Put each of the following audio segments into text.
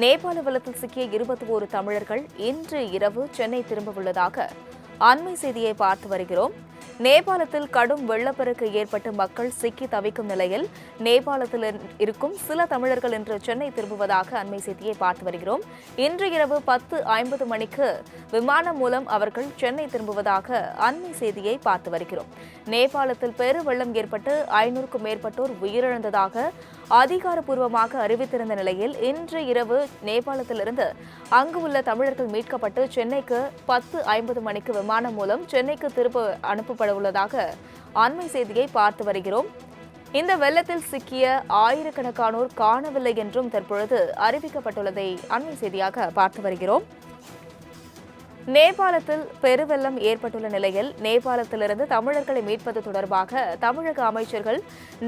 நேபாள வெள்ளத்தில் சிக்கிய 21 தமிழர்கள் இன்று இரவு சென்னை திரும்பவுள்ளதாக அண்மை செய்தியை பார்த்து வருகிறோம். நேபாளத்தில் கடும் வெள்ளப்பெருக்கு ஏற்பட்டு மக்கள் சிக்கி தவிக்கும் நிலையில் நேபாளத்தில் இருக்கும் சில தமிழர்கள் இன்று சென்னை திரும்புவதாக அண்மை செய்தியை பார்த்து வருகிறோம். இன்று இரவு 10:50 மணிக்கு விமானம் மூலம் அவர்கள் சென்னை திரும்புவதாக அண்மை செய்தியை பார்த்து வருகிறோம். நேபாளத்தில் பெருவெள்ளம் ஏற்பட்டு 500க்கும் மேற்பட்டோர் உயிரிழந்ததாக அதிகாரப்பூர்வமாக அறிவித்திருந்த நிலையில் இன்று இரவு நேபாளத்திலிருந்து அங்கு உள்ள தமிழர்கள் மீட்கப்பட்டு சென்னைக்கு 10:50 மணிக்கு விமானம் மூலம் சென்னைக்கு திரும்ப அனுப்பப்பட உள்ளதாக அண்மை செய்தியை பார்த்து வருகிறோம். இந்த வெள்ளத்தில் சிக்கிய ஆயிரக்கணக்கானோர் காணவில்லை என்றும் தற்பொழுது அறிவிக்கப்பட்டுள்ளதை அண்மை செய்தியாக பார்த்து வருகிறோம். நேபாளத்தில் பெருவெள்ளம் ஏற்பட்டுள்ள நிலையில் நேபாளத்திலிருந்து தமிழர்களை மீட்பது தொடர்பாக தமிழக அமைச்சர்கள்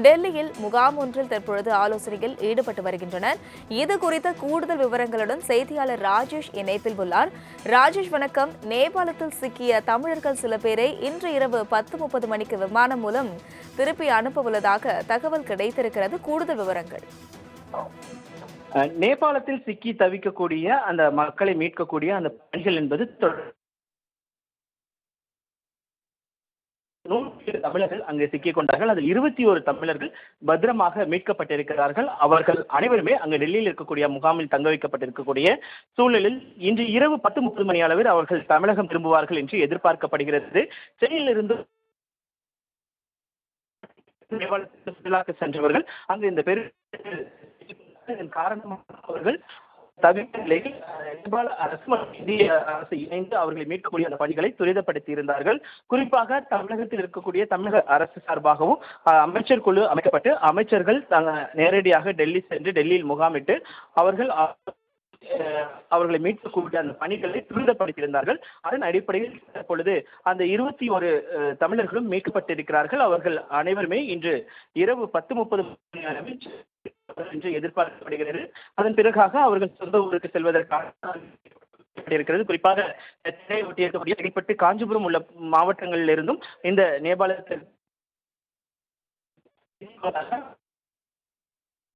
டெல்லியில் முகாம் ஒன்றில் தற்பொழுது ஆலோசனையில் ஈடுபட்டு வருகின்றனர். இது குறித்த கூடுதல் விவரங்களுடன் செய்தியாளர் ராஜேஷ் இணைப்பில் உள்ளார். ராஜேஷ், வணக்கம். நேபாளத்தில் சிக்கிய தமிழர்கள் சில பேரை இன்று இரவு 10:30 மணிக்கு விமானம் மூலம் திருப்பி அனுப்ப உள்ளதாக தகவல் கிடைத்திருக்கிறது. கூடுதல் விவரங்கள். நேபாளத்தில் சிக்கி தவிக்கக்கூடிய அந்த மக்களை மீட்கக்கூடிய அந்த பணிகள் என்பது தமிழர்கள் அங்கு சிக்கிக் கொண்டார்கள். அதில் 21 தமிழர்கள் பத்திரமாக மீட்கப்பட்டிருக்கிறார்கள். அவர்கள் அனைவருமே அங்கு டெல்லியில் இருக்கக்கூடிய முகாமில் தங்க வைக்கப்பட்டிருக்கக்கூடிய சூழலில் இன்று இரவு 10:30 மணி அளவில் அவர்கள் தமிழகம் திரும்புவார்கள் என்று எதிர்பார்க்கப்படுகிறது. சென்னையிலிருந்து நேபாளத்திற்கு சுற்றுலாக்கு சென்றவர்கள் அங்கு இந்த காரணமாக அவர்கள் தவிர்த்த நிலையில் நேபாள அரசு மற்றும் இந்திய அரசு இணைந்து அவர்களை மீட்கக்கூடிய அந்த பணிகளை துரிதப்படுத்தி இருந்தார்கள். குறிப்பாக தமிழகத்தில் இருக்கக்கூடிய தமிழக அரசு சார்பாகவும் அமைச்சர் குழு அமைக்கப்பட்டு அமைச்சர்கள் நேரடியாக டெல்லி சென்று டெல்லியில் முகாமிட்டு அவர்களை மீட்கக்கூடிய அந்த பணிகளை துரிதப்படுத்தியிருந்தார்கள். அதன் அடிப்படையில் தற்பொழுது அந்த 21 தமிழர்களும் மீட்கப்பட்டிருக்கிறார்கள். அவர்கள் அனைவருமே இன்று இரவு 10:30 மணி அளவில் என்று எதிர்பார்க்கப்படுகிறது. அதன் பிறகாக அவர்கள் சொந்த ஊருக்கு செல்வதற்காக இருக்கிறது. குறிப்பாக சென்னை ஒட்டி இருக்கக்கூடிய செங்கல்பட்டு, காஞ்சிபுரம் உள்ள மாவட்டங்களில் இருந்தும் இந்த நேபாளத்தில்